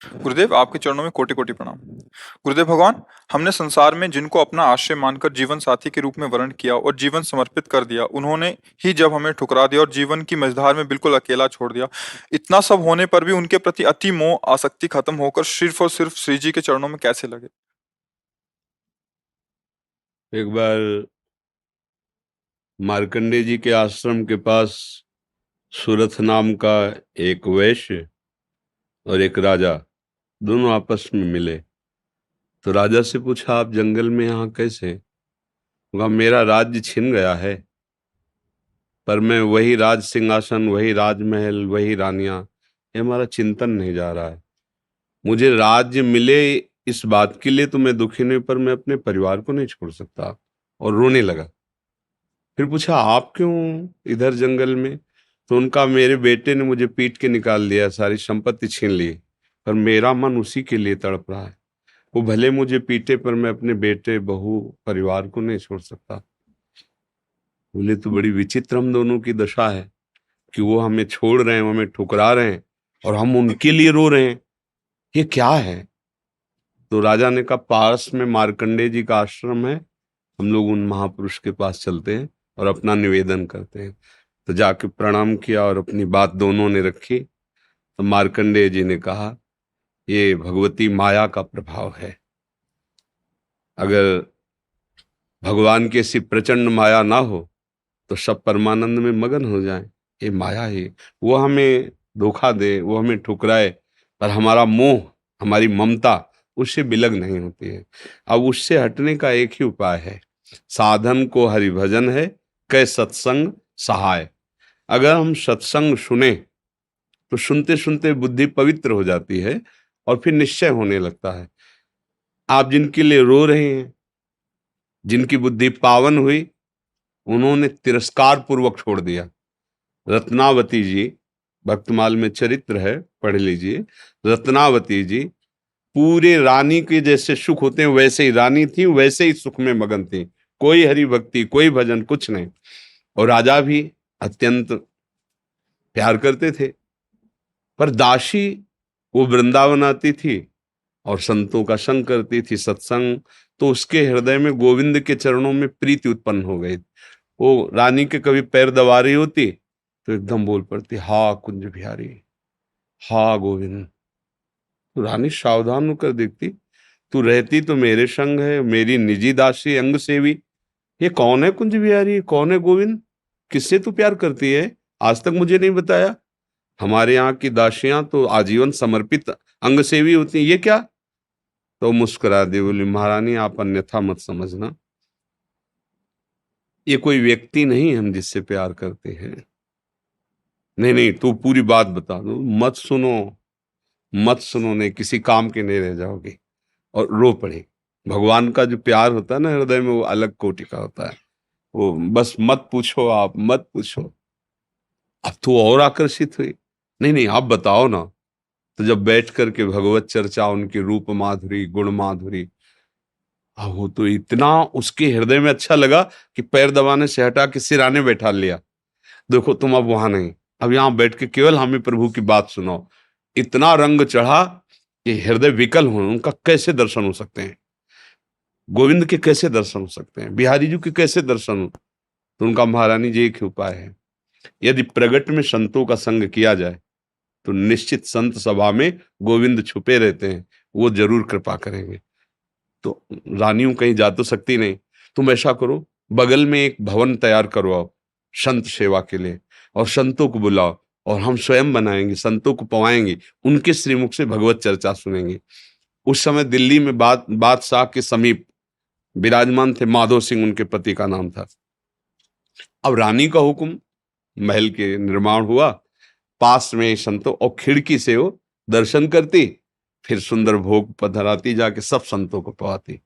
गुरुदेव, आपके चरणों में कोटि कोटि प्रणाम। गुरुदेव भगवान, हमने संसार में जिनको अपना आश्रय मानकर जीवन साथी के रूप में वर्ण किया और जीवन समर्पित कर दिया, उन्होंने ही जब हमें ठुकरा दिया और जीवन की मझधार में बिल्कुल अकेला छोड़ दिया, इतना सब होने पर भी उनके प्रति अति मोह आसक्ति खत्म होकर सिर्फ और सिर्फ श्री जी के चरणों में कैसे लगे? एक बार मार्कंडे जी के आश्रम के पास सुरथ नाम का एक वैश्य और एक राजा दोनों आपस में मिले। तो राजा से पूछा, आप जंगल में यहाँ कैसे? कहा, मेरा राज्य छिन गया है, पर मैं वही राज सिंहासन, वही राजमहल, वही रानियां, ये हमारा चिंतन नहीं जा रहा है। मुझे राज्य मिले इस बात के लिए तो मैं दुखी नहीं, पर मैं अपने परिवार को नहीं छोड़ सकता। और रोने लगा। फिर पूछा, आप क्यों इधर जंगल में? तो उनका, मेरे बेटे ने मुझे पीट के निकाल दिया, सारी संपत्ति छीन ली, पर मेरा मन उसी के लिए तड़प रहा है। वो भले मुझे पीटे, पर मैं अपने बेटे, बहू, परिवार को नहीं छोड़ सकता। बोले, तो बड़ी विचित्र हम दोनों की दशा है कि वो हमें छोड़ रहे हैं, वो हमें ठुकरा रहे हैं, और हम उनके लिए रो रहे हैं। ये क्या है? तो राजा ने कहा, पास में मार्कंडे जी का आश्रम है, हम लोग उन महापुरुष के पास चलते हैं और अपना निवेदन करते हैं। तो जाके प्रणाम किया और अपनी बात दोनों ने रखी। तो मार्कंडेय जी ने कहा, ये भगवती माया का प्रभाव है। अगर भगवान की ऐसी प्रचंड माया ना हो तो सब परमानंद में मगन हो जाएं। ये माया ही, वो हमें धोखा दे, वो हमें ठुकराए, पर हमारा मोह, हमारी ममता उससे बिलग नहीं होती है। अब उससे हटने का एक ही उपाय है, साधन को हरिभजन है, कै सत्संग सहाय। अगर हम सत्संग सुने तो सुनते सुनते बुद्धि पवित्र हो जाती है और फिर निश्चय होने लगता है। आप जिनके लिए रो रहे हैं, जिनकी बुद्धि पावन हुई, उन्होंने तिरस्कार पूर्वक छोड़ दिया। रत्नावती जी, भक्तमाल में चरित्र है, पढ़ लीजिए। रत्नावती जी पूरे रानी के जैसे सुख होते हैं वैसे ही रानी थी, वैसे ही सुख में मगन थी। कोई हरि भक्ति, कोई भजन, कुछ नहीं। और राजा भी अत्यंत प्यार करते थे। पर दासी, वो वृंदावन आती थी और संतों का संग करती थी, सत्संग, तो उसके हृदय में गोविंद के चरणों में प्रीति उत्पन्न हो गई। वो रानी के कभी पैर दबा रही होती तो एकदम बोल पड़ती, हा कुंज बिहारी, हा गोविंद। तो रानी सावधान होकर देखती, तू रहती तो मेरे संग है, मेरी निजी दासी, अंग सेवी, ये कौन है कुंज बिहारी, कौन है गोविंद? किससे तू प्यार करती है? आज तक मुझे नहीं बताया। हमारे यहाँ की दासियां तो आजीवन समर्पित अंग सेवी होती हैं, ये क्या? तो मुस्कुरा दी, बोली, महारानी आप अन्यथा मत समझना, ये कोई व्यक्ति नहीं हम जिससे प्यार करते हैं। नहीं नहीं, तू पूरी बात बता दो, मत सुनो, मत सुनो, नहीं किसी काम के नहीं रह जाओगे। और रो पड़े। भगवान का जो प्यार होता है ना हृदय में, वो अलग कोटि का होता है। वो बस मत पूछो, आप मत पूछो। अब तो और आकर्षित हुई, नहीं नहीं आप बताओ ना। तो जब बैठ करके भगवत चर्चा, उनकी रूप माधुरी, गुण माधुरी, वो तो इतना उसके हृदय में अच्छा लगा कि पैर दबाने से हटा के सिराने बैठा लिया। देखो तुम अब वहां नहीं, अब यहां बैठ के केवल हमें प्रभु की बात सुनाओ। इतना रंग चढ़ा कि हृदय विकल हो, उनका कैसे दर्शन हो सकते हैं? गोविंद के कैसे दर्शन हो सकते हैं? बिहारी जी के कैसे दर्शन हो? तो उनका, महारानी जी एक ही उपाय है, यदि प्रगट में संतों का संग किया जाए तो निश्चित संत सभा में गोविंद छुपे रहते हैं, वो जरूर कृपा करेंगे। तो रानियों कहीं जा तो सकती नहीं, तुम ऐसा करो, बगल में एक भवन तैयार करवाओ संत सेवा के लिए, और संतों को बुलाओ, और हम स्वयं बनाएंगे, संतों को पवाएंगे, उनके श्रीमुख से भगवत चर्चा सुनेंगे। उस समय दिल्ली में बादशाह के समीप विराजमान थे माधो सिंह, उनके पति का नाम था। अब रानी का हुक्म, महल के निर्माण हुआ, पास में संतों, और खिड़की से वो दर्शन करती, फिर सुंदर भोग पधराती, जाके सब संतों को पवाती।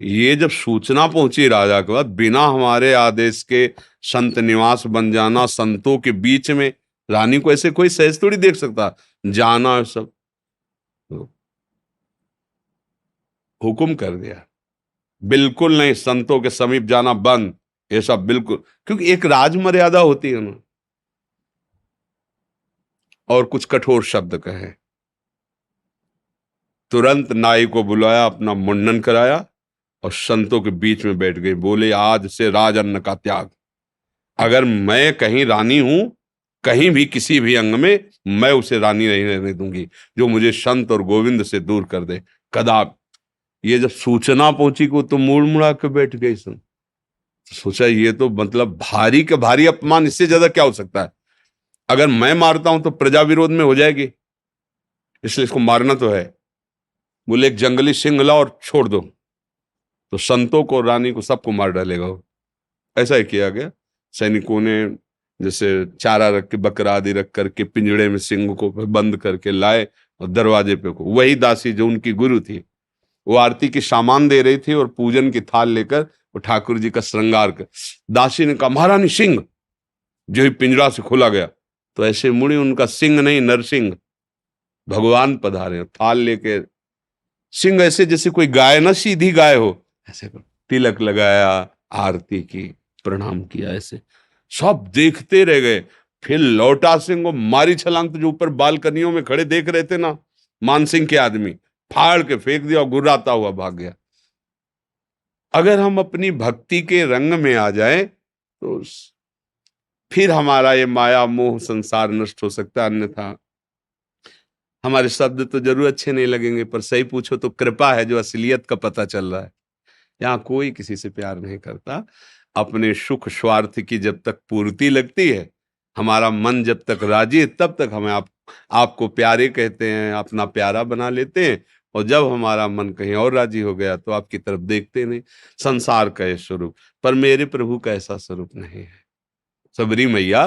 ये जब सूचना पहुंची राजा के पास, बिना हमारे आदेश के संत निवास बन जाना, संतों के बीच में, रानी को ऐसे कोई सहज थोड़ी देख सकता, जाना सब। तो हुक्म कर दिया, बिल्कुल नहीं, संतों के समीप जाना बंद, ये सब बिल्कुल, क्योंकि एक राज मर्यादा होती है ना। और कुछ कठोर शब्द कहे, तुरंत नाई को बुलाया, अपना मुंडन कराया और संतों के बीच में बैठ गई। बोले, आज से राजअन्न का त्याग। अगर मैं कहीं रानी हूं, कहीं भी किसी भी अंग में, मैं उसे रानी नहीं रहने दूंगी जो मुझे संत और गोविंद से दूर कर दे, कदाप। ये जब सूचना पहुंची को तो मुड़ मुड़ा के बैठ गई। तो सोचा ये तो मतलब भारी के भारी अपमान, इससे ज्यादा क्या हो सकता है। अगर मैं मारता हूं तो प्रजा विरोध में हो जाएगी, इसलिए इसको मारना तो है। बोले, एक जंगली सिंह लाओ और छोड़ दो, तो संतों को, रानी को, सबको मार डालेगा वो। ऐसा ही किया गया। सैनिकों ने जैसे चारा रख के, बकरा आदि रख करके पिंजड़े में सिंह को बंद करके लाए और दरवाजे पे को, वही दासी जो उनकी गुरु थी, वो आरती की सामान दे रही थी और पूजन की थाल लेकर वो ठाकुर जी का श्रृंगार कर। दासी ने कहा, महारानी सिंह। जो ही पिंजरा से खोला गया तो ऐसे मुड़ी, उनका सिंह नहीं, नरसिंह भगवान पधारे, थाल लेके। सिंह ऐसे जैसे कोई गाय ना, सीधी गाय हो, ऐसे तिलक लगाया, आरती की, प्रणाम किया। ऐसे सब देखते रह गए। फिर लौटा सिंह को मारी छलांग, तो जो ऊपर बालकनियों में खड़े देख रहे थे ना मानसिंह के आदमी, फाड़ के फेंक दिया और गुर्राता हुआ भाग गया। अगर हम अपनी भक्ति के रंग में आ जाए तो फिर हमारा ये माया मोह संसार नष्ट हो सकता है। अन्यथा हमारे शब्द तो जरूर अच्छे नहीं लगेंगे, पर सही पूछो तो कृपा है जो असलियत का पता चल रहा है। यहाँ कोई किसी से प्यार नहीं करता। अपने सुख स्वार्थ की जब तक पूर्ति लगती है, हमारा मन जब तक राजी है, तब तक हमें आपको प्यारे कहते हैं, अपना प्यारा बना लेते हैं। और जब हमारा मन कहीं और राजी हो गया तो आपकी तरफ देखते नहीं। संसार का ये स्वरूप, पर मेरे प्रभु का ऐसा स्वरूप नहीं है। सबरी मैया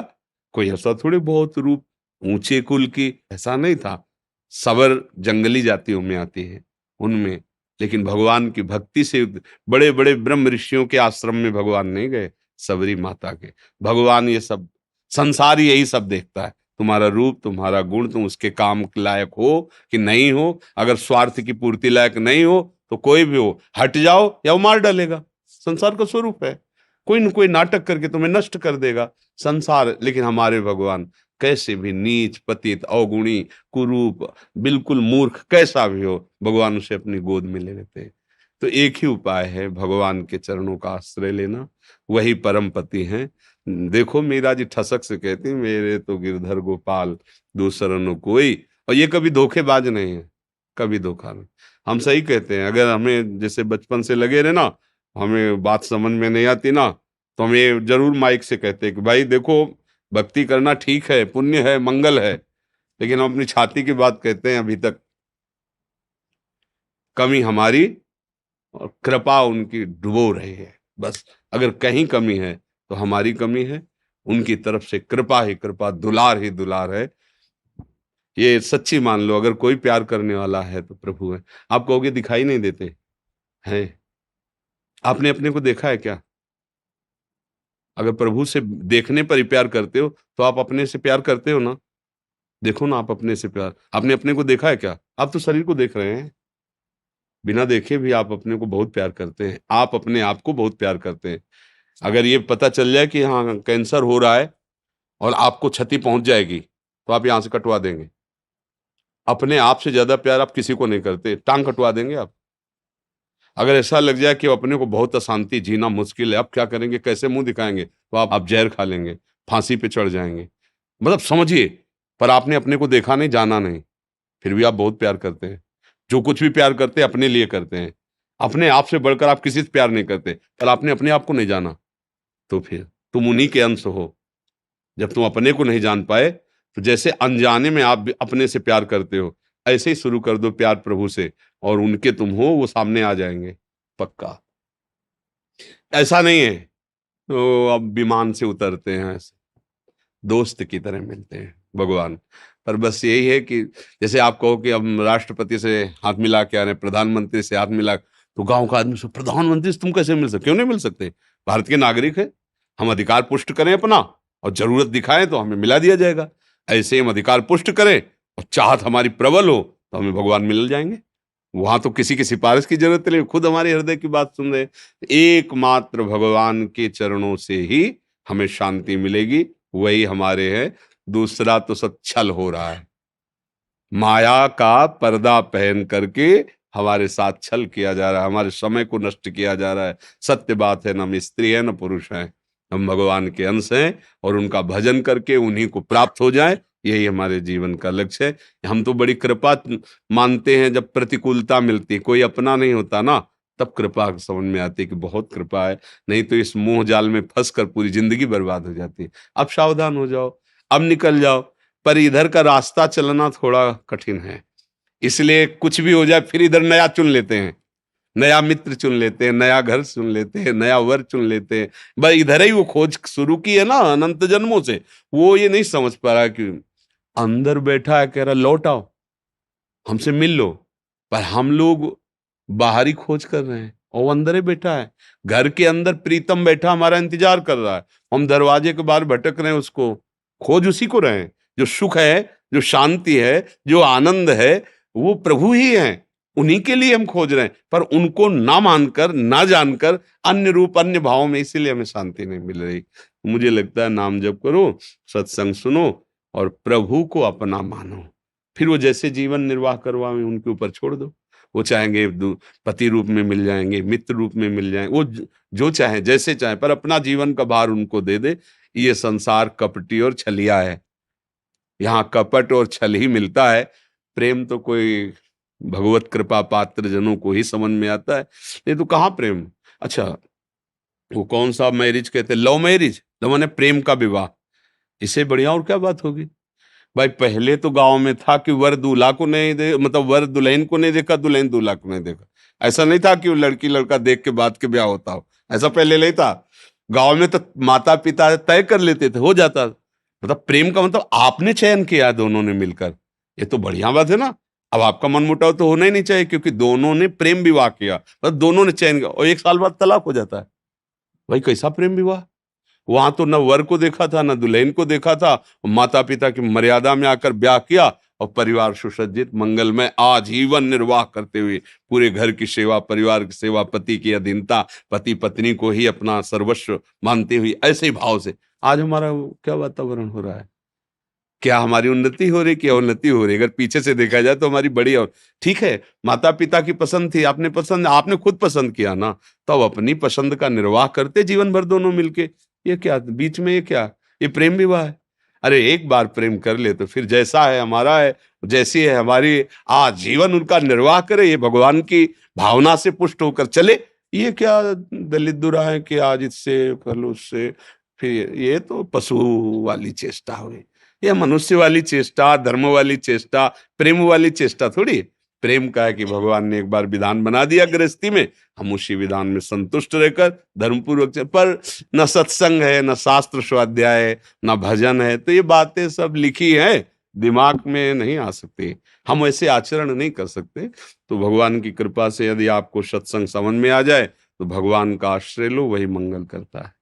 कोई ऐसा थोड़ी बहुत रूप ऊंचे कुल की, ऐसा नहीं था। सबर जंगली जातियों में आती है उनमें, लेकिन भगवान की भक्ति से बड़े बड़े ब्रह्म ऋषियों के आश्रम में भगवान नहीं गए, सबरी माता के। भगवान ये सब संसार यही सब देखता है, तुम्हारा रूप, तुम्हारा गुण, तुम उसके काम लायक हो कि नहीं हो। अगर स्वार्थ की पूर्ति लायक नहीं हो तो कोई भी हो, हट जाओ या वो मार डालेगा। संसार का स्वरूप है, कोई न कोई नाटक करके तुम्हें नष्ट कर देगा संसार। लेकिन हमारे भगवान कैसे भी नीच, पतित, अवगुणी, कुरूप, बिल्कुल मूर्ख कैसा भी हो, भगवान उसे अपनी गोद में ले लेते हैं। तो एक ही उपाय है, भगवान के चरणों का आश्रय लेना, वही परम पति हैं। देखो मीरा जी ठसक से कहती, मेरे तो गिरधर गोपाल दूसरा न कोई। और ये कभी धोखेबाज नहीं है, कभी धोखा नहीं। हम सही कहते हैं। अगर हमें जैसे बचपन से लगे रहे ना, हमें बात समझ में नहीं आती ना, तो हम ये जरूर माइक से कहते हैं कि भाई देखो, भक्ति करना ठीक है, पुण्य है, मंगल है, लेकिन हम अपनी छाती की बात कहते हैं। अभी तक कमी हमारी और कृपा उनकी डुबो रही है। बस अगर कहीं कमी है तो हमारी कमी है, उनकी तरफ से कृपा ही कृपा, दुलार ही दुलार है। ये सच्ची मान लो। अगर कोई प्यार करने वाला है तो प्रभु है। आप कहोगे दिखाई नहीं देते हैं, आपने अपने को देखा है क्या? अगर प्रभु से देखने पर ही प्यार करते हो तो आप अपने से प्यार करते हो ना? देखो ना, आप अपने से प्यार, आपने अपने को देखा है क्या? आप तो शरीर को देख रहे हैं, बिना देखे भी आप अपने को बहुत प्यार करते हैं, आप अपने आप को बहुत प्यार करते हैं। अगर ये पता चल जाए कि हाँ कैंसर हो रहा है और आपको क्षति पहुंच जाएगी, तो आप यहां से कटवा देंगे। अपने आप से ज्यादा प्यार आप किसी को नहीं करते, टांग कटवा देंगे आप। अगर ऐसा लग जाए कि अपने को बहुत अशांति, जीना मुश्किल है, अब क्या करेंगे, कैसे मुंह दिखाएंगे, तो आप जहर खा लेंगे, फांसी पे चढ़ जाएंगे। मतलब समझिए, पर आपने अपने को देखा नहीं, जाना नहीं, फिर भी आप बहुत प्यार करते हैं। जो कुछ भी प्यार करते हैं अपने लिए करते हैं, अपने आप से बढ़कर आप किसी से प्यार नहीं करते। पर आपने अपने आप को नहीं जाना, तो फिर तुम उन्हीं के अंश हो। जब तुम अपने को नहीं जान पाए, तो जैसे अनजाने में आप भी अपने से प्यार करते हो, ऐसे ही शुरू कर दो प्यार प्रभु से, और उनके तुम हो, वो सामने आ जाएंगे पक्का। ऐसा नहीं है तो अब विमान से उतरते हैं, ऐसे दोस्त की तरह मिलते हैं भगवान। पर बस यही है कि जैसे आप कहो कि हम राष्ट्रपति से हाथ मिला के आ रहे हैं, प्रधानमंत्री से हाथ मिला, तो गांव का आदमी से प्रधानमंत्री से तुम कैसे मिल सकते? क्यों नहीं मिल सकते? भारत के नागरिक है, हम अधिकार पुष्ट करें अपना, और जरूरत दिखाएं तो हमें मिला दिया जाएगा। ऐसे हम अधिकार पुष्ट करें और चाहत हमारी प्रबल हो तो हमें भगवान मिल जाएंगे। वहां तो किसी की सिफारिश की जरूरत नहीं, खुद हमारे हृदय की बात सुन रहे। एकमात्र भगवान के चरणों से ही हमें शांति मिलेगी, वही हमारे हैं। दूसरा तो सब छल हो रहा है। माया का पर्दा पहन करके हमारे साथ छल किया जा रहा है, हमारे समय को नष्ट किया जा रहा है। सत्य बात है, न हम स्त्री है न पुरुष हैं, हम भगवान के अंश हैं और उनका भजन करके उन्हीं को प्राप्त हो जाए, यही हमारे जीवन का लक्ष्य है। हम तो बड़ी कृपा मानते हैं, जब प्रतिकूलता मिलती, कोई अपना नहीं होता ना, तब कृपा समझ में आती है कि बहुत कृपा है, नहीं तो इस मोह जाल में फंस कर पूरी जिंदगी बर्बाद हो जाती है। अब सावधान हो जाओ, अब निकल जाओ। पर इधर का रास्ता चलना थोड़ा कठिन है, इसलिए कुछ भी हो जाए फिर इधर नया चुन लेते हैं, नया मित्र चुन लेते हैं, नया घर चुन लेते हैं, नया वर चुन लेते हैं। बस इधर ही वो खोज शुरू की है ना अनंत जन्मों से, वो ये नहीं समझ पा रहा कि अंदर बैठा है, कह रहा लौट आओ, हमसे मिल लो। पर हम लोग बाहरी खोज कर रहे हैं और वो अंदर ही बैठा है, घर के अंदर प्रीतम बैठा हमारा इंतजार कर रहा है, हम दरवाजे के बाहर भटक रहे हैं, उसको खोज उसी को रहे हैं। जो सुख है, जो शांति है, जो आनंद है, वो प्रभु ही हैं, उन्हीं के लिए हम खोज रहे हैं। पर उनको ना मानकर, ना जानकर, अन्य रूप अन्य भाव में, इसीलिए हमें शांति नहीं मिल रही। मुझे लगता है नाम जप करो, सत्संग सुनो और प्रभु को अपना मानो, फिर वो जैसे जीवन निर्वाह करवाएं उनके ऊपर छोड़ दो। वो चाहेंगे पति रूप में मिल जाएंगे, मित्र रूप में मिल जाएंगे, वो जो चाहे जैसे चाहे, पर अपना जीवन का भार उनको दे दे। ये संसार कपटी और छलिया है, यहाँ कपट और छल ही मिलता है। प्रेम तो कोई भगवत कृपा पात्र जनों को ही समझ में आता है, नहीं तो कहाँ प्रेम। अच्छा, वो कौन सा मैरिज कहते हैं, लव मैरिज, तो मैंने प्रेम का विवाह, इससे बढ़िया और क्या बात होगी। भाई पहले तो गांव में था कि वर दूल्हा को नहीं दे, मतलब वर दुल्हन को नहीं देखा, दुल्हन दूल्हा को नहीं देखा। ऐसा नहीं था कि वो लड़की लड़का देख के बाद के ब्याह होता हो, ऐसा पहले नहीं था। गांव में तो माता पिता तय कर लेते थे, हो जाता। मतलब प्रेम का मतलब आपने चयन किया दोनों ने मिलकर, ये तो बढ़िया बात है ना। अब आपका मन मुटाव तो होना ही नहीं चाहिए, क्योंकि दोनों ने प्रेम विवाह किया, मतलब दोनों ने चयन किया, और 1 साल बाद तलाक हो जाता है। भाई कैसा प्रेम विवाह। वहां तो न वर को देखा था, न दुल्हन को देखा था, माता पिता की मर्यादा में आकर ब्याह किया और परिवार सुसज्जित मंगलमय आजीवन निर्वाह करते हुए, पूरे घर की सेवा, परिवार की सेवा, पति की अधीनता, पति पत्नी को ही अपना सर्वस्व मानते हुए, ऐसे ही भाव से आज हमारा क्या वातावरण हो रहा है। क्या हमारी उन्नति हो रही, क्या उन्नति हो रही। अगर पीछे से देखा जाए तो हमारी बड़ी, और ठीक है माता पिता की पसंद थी, आपने पसंद, आपने खुद पसंद किया ना, तो अब अपनी पसंद का निर्वाह करते जीवन भर दोनों मिलके। ये क्या बीच में, ये क्या, ये प्रेम विवाह है। अरे एक बार प्रेम कर ले तो फिर जैसा है हमारा है, जैसी है हमारी, आजीवन उनका निर्वाह करे, ये भगवान की भावना से पुष्ट होकर चले। ये क्या दलित दुरा है कि आज इससे कल उससे, फिर ये तो पशु वाली चेष्टा हुई। ये मनुष्य वाली चेष्टा, धर्म वाली चेष्टा, प्रेम वाली चेष्टा थोड़ी। प्रेम का है कि भगवान ने एक बार विधान बना दिया गृहस्थी में, हम उसी विधान में संतुष्ट रहकर धर्मपूर्वक पर न सत्संग है, न शास्त्र स्वाध्याय है, न भजन है, तो ये बातें सब लिखी हैं, दिमाग में नहीं आ सकती, हम ऐसे आचरण नहीं कर सकते। तो भगवान की कृपा से यदि आपको सत्संग समझ में आ जाए तो भगवान का आश्रय लो, वही मंगल करता है।